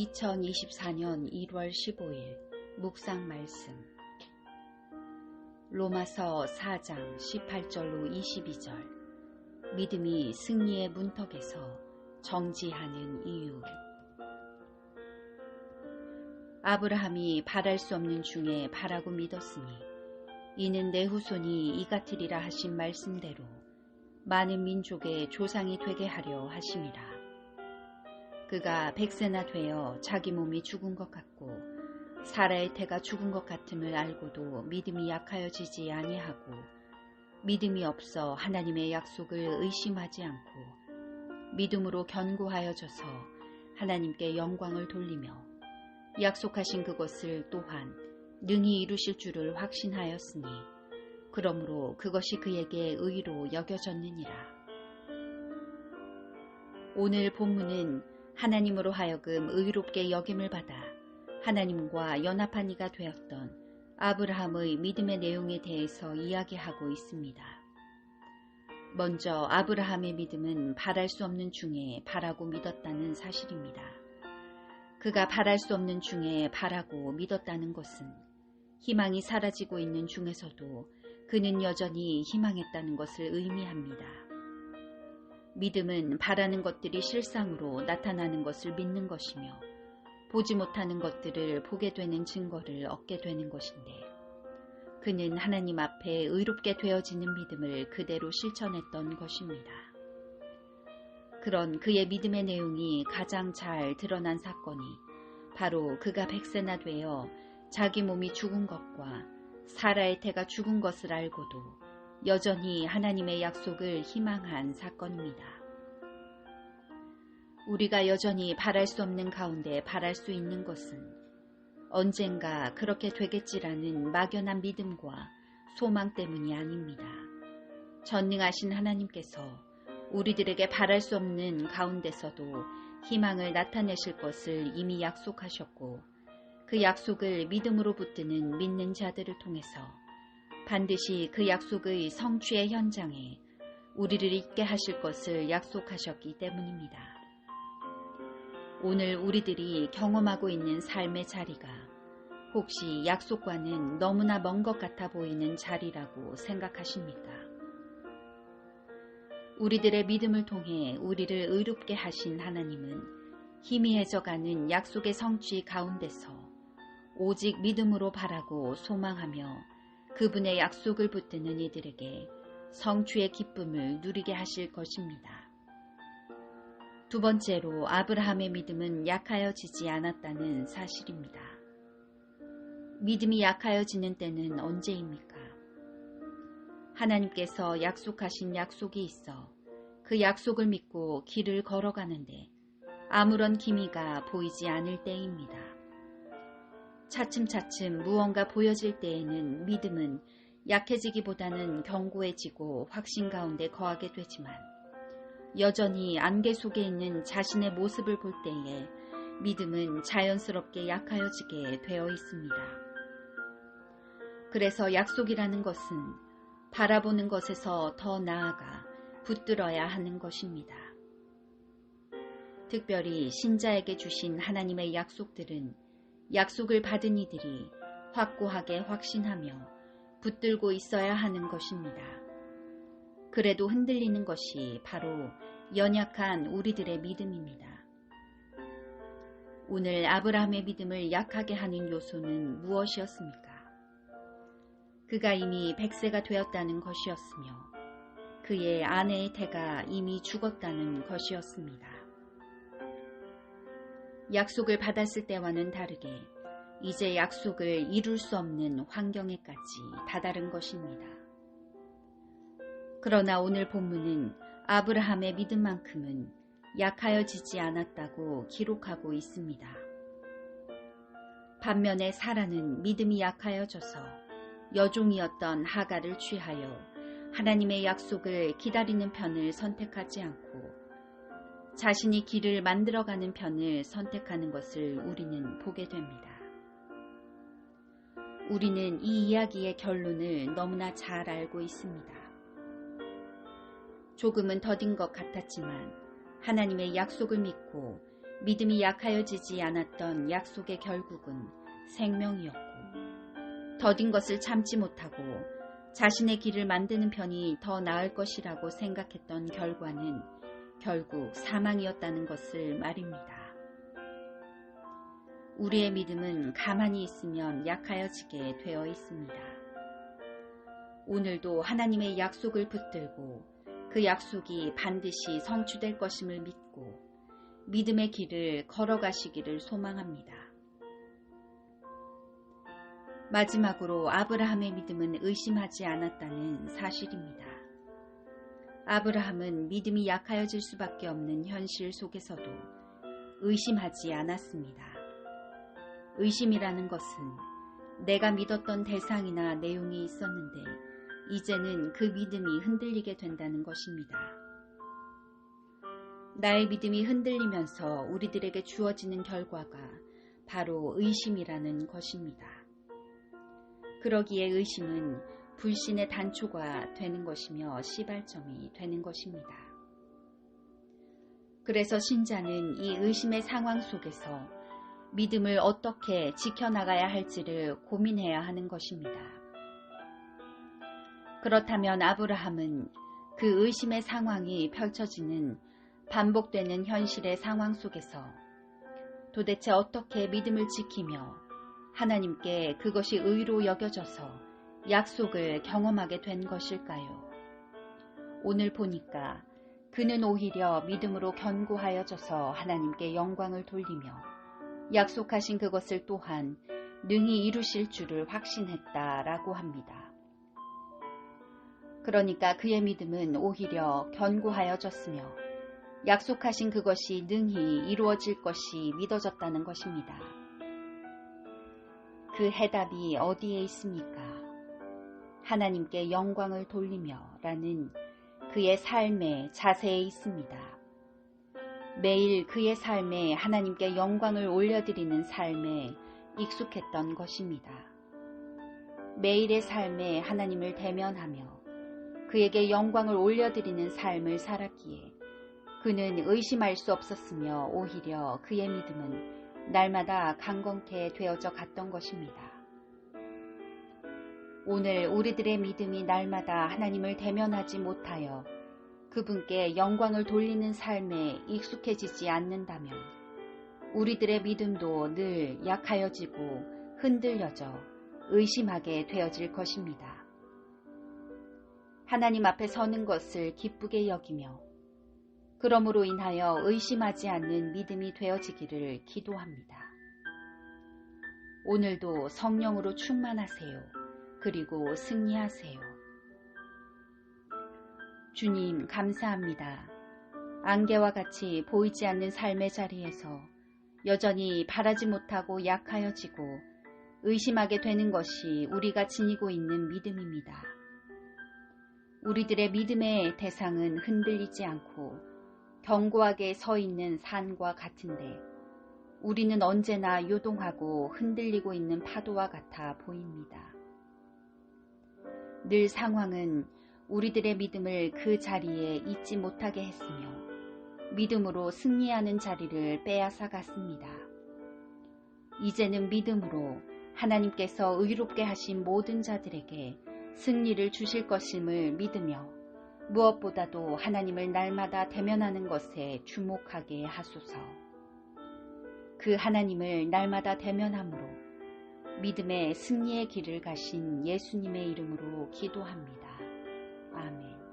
2024년 1월 15일 묵상 말씀 로마서 4장 18절로 22절 믿음이 승리의 문턱에서 정지하는 이유. 아브라함이 바랄 수 없는 중에 바라고 믿었으니 이는 내 후손이 이같으리라 하신 말씀대로 많은 민족의 조상이 되게 하려 하심이라. 그가 100세나 되어 자기 몸이 죽은 것 같고 사라의 태가 죽은 것 같음을 알고도 믿음이 약하여지지 아니하고 믿음이 없어 하나님의 약속을 의심하지 않고 믿음으로 견고하여져서 하나님께 영광을 돌리며 약속하신 그것을 또한 능히 이루실 줄을 확신하였으니 그러므로 그것이 그에게 의로 여겨졌느니라. 오늘 본문은 하나님으로 하여금 의롭게 여김을 받아 하나님과 연합한 이가 되었던 아브라함의 믿음의 내용에 대해서 이야기하고 있습니다. 먼저 아브라함의 믿음은 바랄 수 없는 중에 바라고 믿었다는 사실입니다. 그가 바랄 수 없는 중에 바라고 믿었다는 것은 희망이 사라지고 있는 중에서도 그는 여전히 희망했다는 것을 의미합니다. 믿음은 바라는 것들이 실상으로 나타나는 것을 믿는 것이며 보지 못하는 것들을 보게 되는 증거를 얻게 되는 것인데 그는 하나님 앞에 의롭게 되어지는 믿음을 그대로 실천했던 것입니다. 그런 그의 믿음의 내용이 가장 잘 드러난 사건이 바로 그가 100세나 되어 자기 몸이 죽은 것과 사라의 태가 죽은 것을 알고도 여전히 하나님의 약속을 희망한 사건입니다. 우리가 여전히 바랄 수 없는 가운데 바랄 수 있는 것은 언젠가 그렇게 되겠지라는 막연한 믿음과 소망 때문이 아닙니다. 전능하신 하나님께서 우리들에게 바랄 수 없는 가운데서도 희망을 나타내실 것을 이미 약속하셨고 그 약속을 믿음으로 붙드는 믿는 자들을 통해서 반드시 그 약속의 성취의 현장에 우리를 있게 하실 것을 약속하셨기 때문입니다. 오늘 우리들이 경험하고 있는 삶의 자리가 혹시 약속과는 너무나 먼 것 같아 보이는 자리라고 생각하십니까? 우리들의 믿음을 통해 우리를 의롭게 하신 하나님은 희미해져가는 약속의 성취 가운데서 오직 믿음으로 바라고 소망하며 그분의 약속을 붙드는 이들에게 성취의 기쁨을 누리게 하실 것입니다. 두 번째로 아브라함의 믿음은 약하여지지 않았다는 사실입니다. 믿음이 약하여지는 때는 언제입니까? 하나님께서 약속하신 약속이 있어 그 약속을 믿고 길을 걸어가는데 아무런 기미가 보이지 않을 때입니다. 차츰차츰 무언가 보여질 때에는 믿음은 약해지기보다는 견고해지고 확신 가운데 거하게 되지만 여전히 안개 속에 있는 자신의 모습을 볼 때에 믿음은 자연스럽게 약하여지게 되어 있습니다. 그래서 약속이라는 것은 바라보는 것에서 더 나아가 붙들어야 하는 것입니다. 특별히 신자에게 주신 하나님의 약속들은 약속을 받은 이들이 확고하게 확신하며 붙들고 있어야 하는 것입니다. 그래도 흔들리는 것이 바로 연약한 우리들의 믿음입니다. 오늘 아브라함의 믿음을 약하게 하는 요소는 무엇이었습니까? 그가 이미 100세가 되었다는 것이었으며 그의 아내의 태가 이미 죽었다는 것이었습니다. 약속을 받았을 때와는 다르게 이제 약속을 이룰 수 없는 환경에까지 다다른 것입니다. 그러나 오늘 본문은 아브라함의 믿음만큼은 약하여지지 않았다고 기록하고 있습니다. 반면에 사라는 믿음이 약하여져서 여종이었던 하갈을 취하여 하나님의 약속을 기다리는 편을 선택하지 않고 자신이 길을 만들어가는 편을 선택하는 것을 우리는 보게 됩니다. 우리는 이 이야기의 결론을 너무나 잘 알고 있습니다. 조금은 더딘 것 같았지만 하나님의 약속을 믿고 믿음이 약하여지지 않았던 약속의 결국은 생명이었고, 더딘 것을 참지 못하고 자신의 길을 만드는 편이 더 나을 것이라고 생각했던 결과는 결국 사망이었다는 것을 말입니다. 우리의 믿음은 가만히 있으면 약하여지게 되어 있습니다. 오늘도 하나님의 약속을 붙들고 그 약속이 반드시 성취될 것임을 믿고 믿음의 길을 걸어가시기를 소망합니다. 마지막으로 아브라함의 믿음은 의심하지 않았다는 사실입니다. 아브라함은 믿음이 약하여질 수밖에 없는 현실 속에서도 의심하지 않았습니다. 의심이라는 것은 내가 믿었던 대상이나 내용이 있었는데 이제는 그 믿음이 흔들리게 된다는 것입니다. 나의 믿음이 흔들리면서 우리들에게 주어지는 결과가 바로 의심이라는 것입니다. 그러기에 의심은 불신의 단초가 되는 것이며 시발점이 되는 것입니다. 그래서 신자는 이 의심의 상황 속에서 믿음을 어떻게 지켜나가야 할지를 고민해야 하는 것입니다. 그렇다면 아브라함은 그 의심의 상황이 펼쳐지는 반복되는 현실의 상황 속에서 도대체 어떻게 믿음을 지키며 하나님께 그것이 의로 여겨져서 약속을 경험하게 된 것일까요? 오늘 보니까 그는 오히려 믿음으로 견고하여져서 하나님께 영광을 돌리며 약속하신 그것을 또한 능히 이루실 줄을 확신했다라고 합니다. 그러니까 그의 믿음은 오히려 견고하여졌으며 약속하신 그것이 능히 이루어질 것이 믿어졌다는 것입니다. 그 해답이 어디에 있습니까? 하나님께 영광을 돌리며 라는 그의 삶의 자세에 있습니다. 매일 그의 삶에 하나님께 영광을 올려드리는 삶에 익숙했던 것입니다. 매일의 삶에 하나님을 대면하며 그에게 영광을 올려드리는 삶을 살았기에 그는 의심할 수 없었으며 오히려 그의 믿음은 날마다 강건케 되어져 갔던 것입니다. 오늘 우리들의 믿음이 날마다 하나님을 대면하지 못하여 그분께 영광을 돌리는 삶에 익숙해지지 않는다면 우리들의 믿음도 늘 약하여지고 흔들려져 의심하게 되어질 것입니다. 하나님 앞에 서는 것을 기쁘게 여기며 그러므로 인하여 의심하지 않는 믿음이 되어지기를 기도합니다. 오늘도 성령으로 충만하세요. 그리고 승리하세요. 주님, 감사합니다. 안개와 같이 보이지 않는 삶의 자리에서 여전히 바라지 못하고 약하여지고 의심하게 되는 것이 우리가 지니고 있는 믿음입니다. 우리들의 믿음의 대상은 흔들리지 않고 견고하게 서 있는 산과 같은데 우리는 언제나 요동하고 흔들리고 있는 파도와 같아 보입니다. 늘 상황은 우리들의 믿음을 그 자리에 있지 못하게 했으며 믿음으로 승리하는 자리를 빼앗아 갔습니다. 이제는 믿음으로 하나님께서 의롭게 하신 모든 자들에게 승리를 주실 것임을 믿으며 무엇보다도 하나님을 날마다 대면하는 것에 주목하게 하소서. 그 하나님을 날마다 대면함으로 믿음의 승리의 길을 가신 예수님의 이름으로 기도합니다. 아멘.